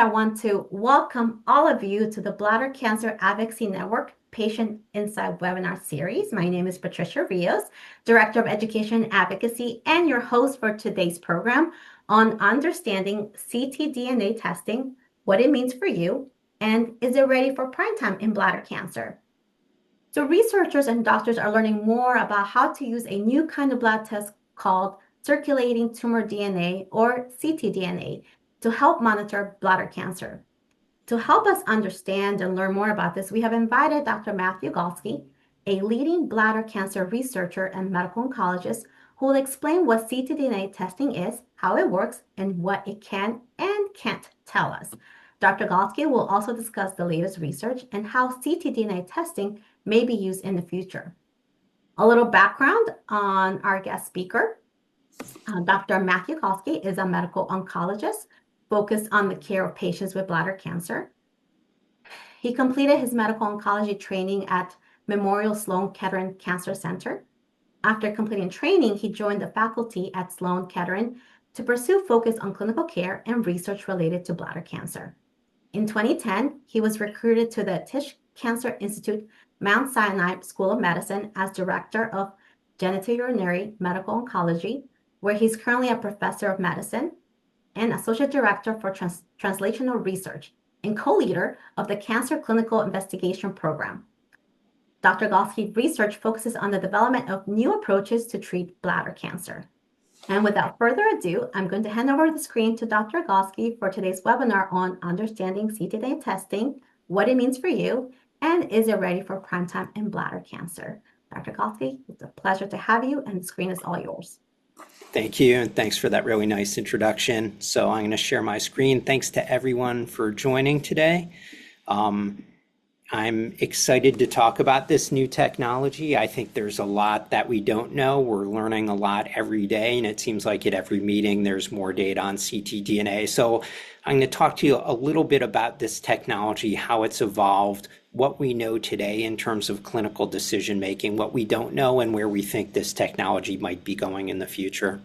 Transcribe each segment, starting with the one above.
want to welcome all of you to the Bladder Cancer Advocacy Network Patient Insight webinar series. My name is Patricia Rios, Director of Education and Advocacy, and your host for today's program on understanding ctDNA testing, what it means for you, and is it ready for prime time in bladder cancer? So researchers and doctors are learning more about how to use a new kind of blood test called circulating tumor DNA, or ctDNA, to help monitor bladder cancer. To help us understand and learn more about this, we have invited Dr. Matthew Galsky, a leading bladder cancer researcher and medical oncologist, who will explain what ctDNA testing is, how it works, and what it can and can't tell us. Dr. Galsky will also discuss the latest research and how ctDNA testing may be used in the future. A little background on our guest speaker. Dr. Matthew Galsky is a medical oncologist focused on the care of patients with bladder cancer. He completed his medical oncology training at Memorial Sloan Kettering Cancer Center. After completing training, he joined the faculty at Sloan Kettering to pursue focus on clinical care and research related to bladder cancer. In 2010, he was recruited to the Tisch Cancer Institute, Mount Sinai School of Medicine as Director of Genitourinary Medical Oncology, where he's currently a professor of medicine and associate director for translational research and co-leader of the Cancer Clinical Investigation Program. Dr. Galsky's research focuses on the development of new approaches to treat bladder cancer. And without further ado, I'm going to hand over the screen to Dr. Galsky for today's webinar on understanding ctDNA testing, what it means for you, and is it ready for prime time in bladder cancer? Dr. Galsky, it's a pleasure to have you, and the screen is all yours. Thank you, and thanks for that really nice introduction. So I'm going to share my screen. Thanks to everyone for joining today. I'm excited to talk about this new technology. I think there's a lot that we don't know. We're learning a lot every day, and it seems like at every meeting there's more data on ctDNA. So I'm going to talk to you a little bit about this technology, how it's evolved, what we know today in terms of clinical decision making, what we don't know, and where we think this technology might be going in the future.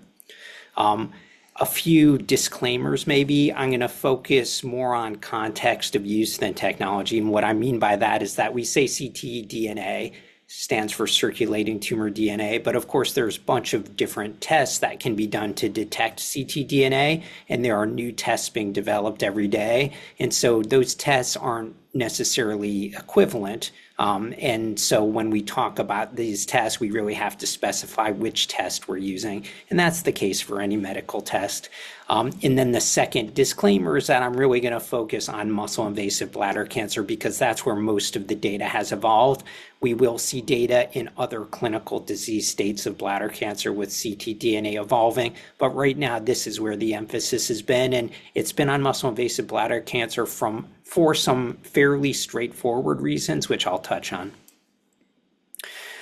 A few disclaimers maybe. I'm going to focus more on context of use than technology. And what I mean by that is that we say ctDNA stands for circulating tumor DNA, but of course there's a bunch of different tests that can be done to detect ctDNA, and there are new tests being developed every day. And so those tests aren't necessarily equivalent. And so when we talk about these tests, we really have to specify which test we're using. And that's the case for any medical test. And then the second disclaimer is that I'm really going to focus on muscle invasive bladder cancer because that's where most of the data has evolved. We will see data in other clinical disease states of bladder cancer with ctDNA evolving. But right now, this is where the emphasis has been. And it's been on muscle invasive bladder cancer for some fairly straightforward reasons, which I'll touch on.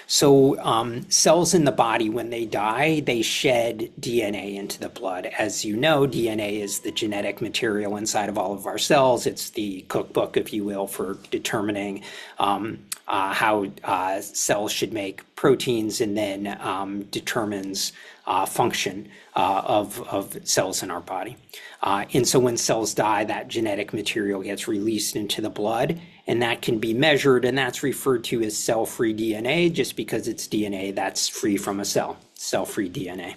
So cells in the body, when they die, they shed DNA into the blood. As you know, DNA is the genetic material inside of all of our cells. It's the cookbook, if you will, for determining how cells should make proteins, and then determines function of cells in our body. And so when cells die, that genetic material gets released into the blood, and that can be measured, and that's referred to as cell-free DNA, just because it's DNA that's free from a cell, cell-free DNA.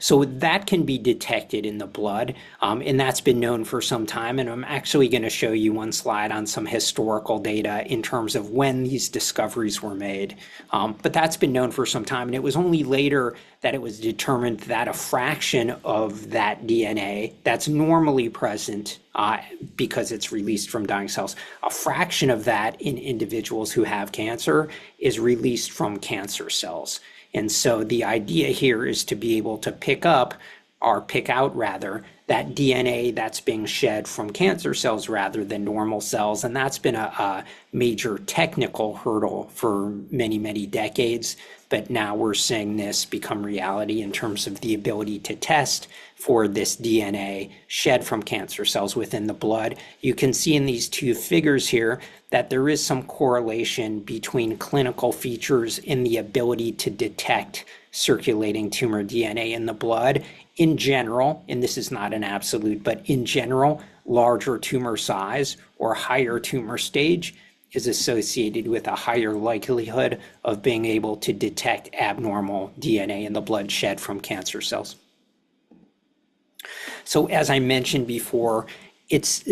So that can be detected in the blood, and that's been known for some time. And I'm actually going to show you one slide on some historical data in terms of when these discoveries were made. But that's been known for some time, and it was only later that it was determined that a fraction of that DNA that's normally present because it's released from dying cells, a fraction of that in individuals who have cancer is released from cancer cells. And so the idea here is to be able to pick out that DNA that's being shed from cancer cells rather than normal cells. And that's been a major technical hurdle for many, many decades. But now we're seeing this become reality in terms of the ability to test for this DNA shed from cancer cells within the blood. You can see in these two figures here that there is some correlation between clinical features in the ability to detect circulating tumor DNA in the blood. In general, and this is not an absolute, but in general, larger tumor size or higher tumor stage is associated with a higher likelihood of being able to detect abnormal DNA in the blood shed from cancer cells. So as I mentioned before, it's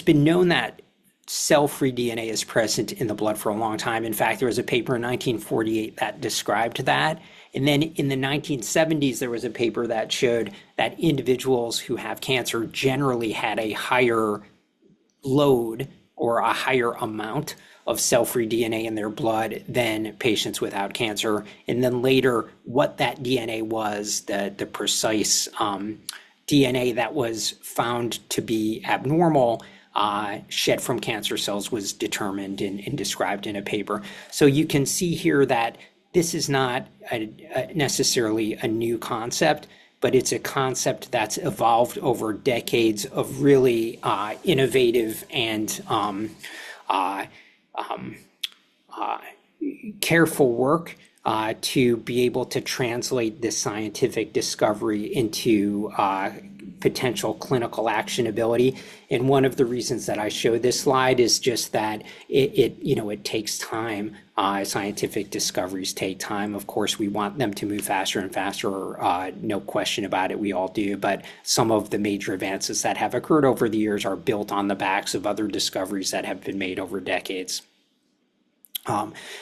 been known that cell-free DNA is present in the blood for a long time. In fact, there was a paper in 1948 that described that. And then in the 1970s, there was a paper that showed that individuals who have cancer generally had a higher load or a higher amount of cell-free DNA in their blood than patients without cancer. And then later, what that DNA was, the precise DNA that was found to be abnormal shed from cancer cells was determined and described in a paper. So you can see here that this is not necessarily a new concept, but it's a concept that's evolved over decades of really innovative and careful work to be able to translate this scientific discovery into potential clinical actionability. And one of the reasons that I show this slide is just that it takes time. Scientific discoveries take time. Of course, we want them to move faster and faster, no question about it, we all do. But some of the major advances that have occurred over the years are built on the backs of other discoveries that have been made over decades.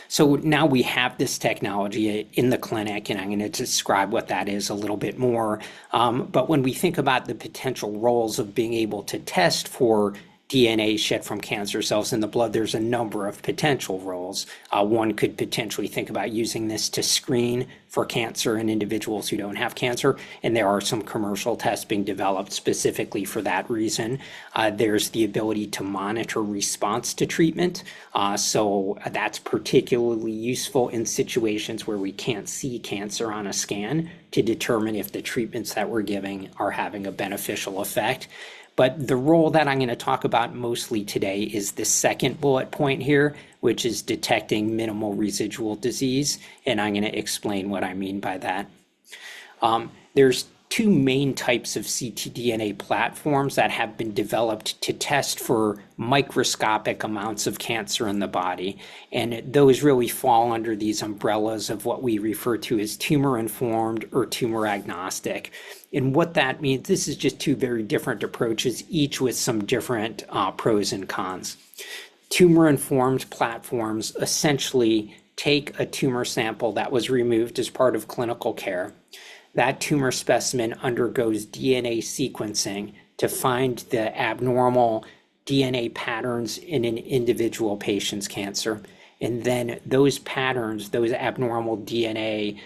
So now we have this technology in the clinic, and I'm going to describe what that is a little bit more. But when we think about the potential roles of being able to test for DNA shed from cancer cells in the blood, there's a number of potential roles. One could potentially think about using this to screen for cancer in individuals who don't have cancer, and there are some commercial tests being developed specifically for that reason. There's the ability to monitor response to treatment, so that's particularly useful in situations where we can't see cancer on a scan to determine if the treatments that we're giving are having a beneficial effect. But the role that I'm going to talk about mostly today is the second bullet point here, which is detecting minimal residual disease, and I'm going to explain what I mean by that. There's two main types of ctDNA platforms that have been developed to test for microscopic amounts of cancer in the body, and those really fall under these umbrellas of what we refer to as tumor-informed or tumor-agnostic. And what that means, this is just two very different approaches, each with some different pros and cons. Tumor-informed platforms essentially take a tumor sample that was removed as part of clinical care. That tumor specimen undergoes DNA sequencing to find the abnormal DNA patterns in an individual patient's cancer. And then those patterns, those abnormal DNA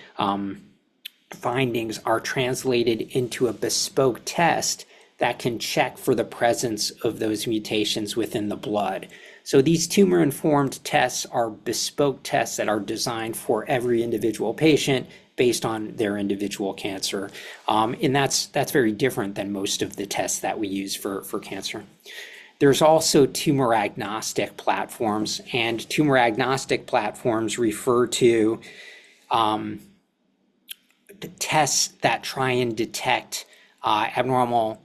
findings are translated into a bespoke test that can check for the presence of those mutations within the blood. So these tumor-informed tests are bespoke tests that are designed for every individual patient based on their individual cancer. And that's very different than most of the tests that we use for cancer. There's also tumor-agnostic platforms, and tumor-agnostic platforms refer to tests that try and detect abnormal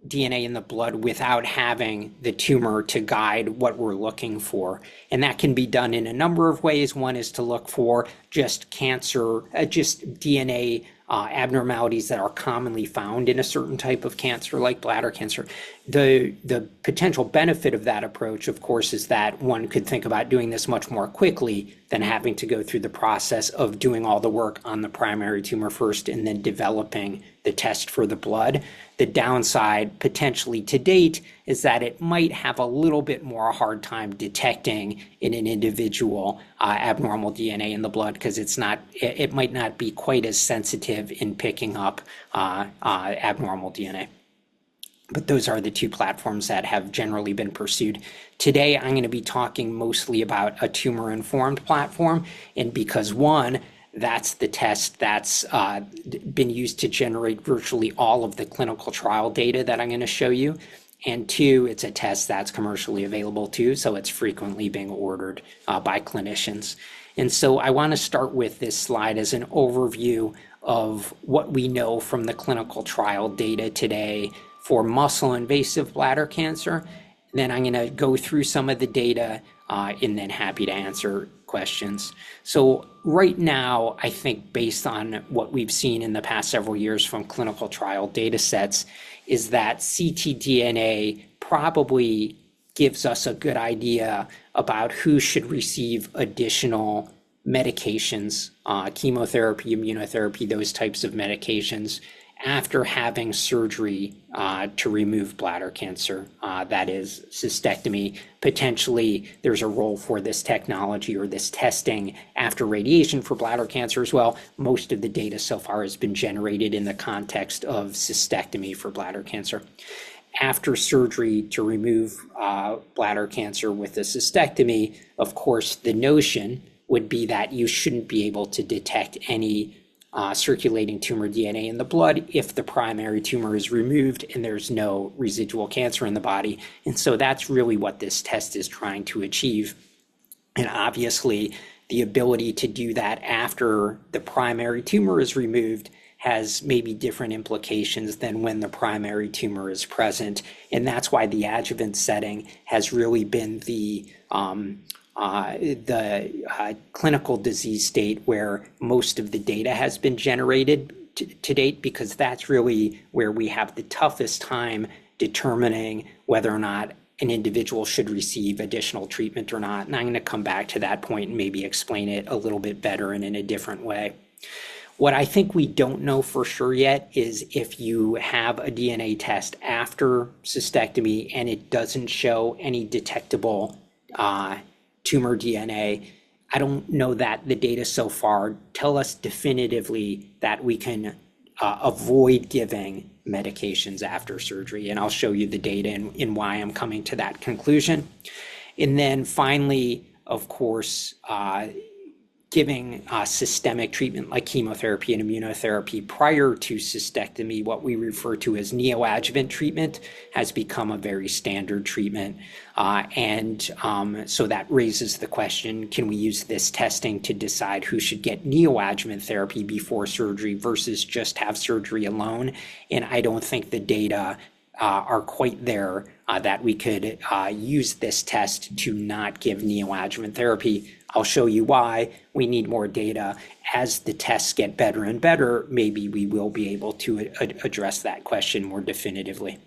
DNA in the blood without having the tumor to guide what we're looking for. And that can be done in a number of ways. One is to look for just cancer, just DNA abnormalities that are commonly found in a certain type of cancer, like bladder cancer. The potential benefit of that approach, of course, is that one could think about doing this much more quickly than having to go through the process of doing all the work on the primary tumor first and then developing the test for the blood. The downside, potentially to date, is that it might have a little bit more hard time detecting in an individual abnormal DNA in the blood, because it might not be quite as sensitive in picking up abnormal DNA. But those are the two platforms that have generally been pursued. Today, I'm going to be talking mostly about a tumor-informed platform, and because one, that's the test that's been used to generate virtually all of the clinical trial data that I'm going to show you. And two, it's a test that's commercially available too, so it's frequently being ordered by clinicians. And so I want to start with this slide as an overview of what we know from the clinical trial data today for muscle invasive bladder cancer. Then I'm going to go through some of the data and then happy to answer questions. So right now, I think based on what we've seen in the past several years from clinical trial data sets, is that ctDNA probably gives us a good idea about who should receive additional medications, chemotherapy, immunotherapy, those types of medications after having surgery to remove bladder cancer, that is cystectomy. Potentially, there's a role for this technology or this testing after radiation for bladder cancer as well. Most of the data so far has been generated in the context of cystectomy for bladder cancer. After surgery to remove bladder cancer with a cystectomy, of course, the notion would be that you shouldn't be able to detect any circulating tumor DNA in the blood if the primary tumor is removed and there's no residual cancer in the body. And so that's really what this test is trying to achieve. And obviously, the ability to do that after the primary tumor is removed has maybe different implications than when the primary tumor is present. And that's why the adjuvant setting has really been the clinical disease state where most of the data has been generated to date, because that's really where we have the toughest time determining whether or not an individual should receive additional treatment or not. And I'm going to come back to that point and maybe explain it a little bit better and in a different way. What I think we don't know for sure yet is if you have a DNA test after cystectomy and it doesn't show any detectable tumor DNA, I don't know that the data so far tell us definitively that we can avoid giving medications after surgery. And I'll show you the data and why I'm coming to that conclusion. And then finally, of course, giving systemic treatment like chemotherapy and immunotherapy prior to cystectomy, what we refer to as neoadjuvant treatment, has become a very standard treatment. So that raises the question, can we use this testing to decide who should get neoadjuvant therapy before surgery versus just have surgery alone? And I don't think the data are quite there that we could use this test to not give neoadjuvant therapy. I'll show you why. We need more data. As the tests get better and better, maybe we will be able to address that question more definitively.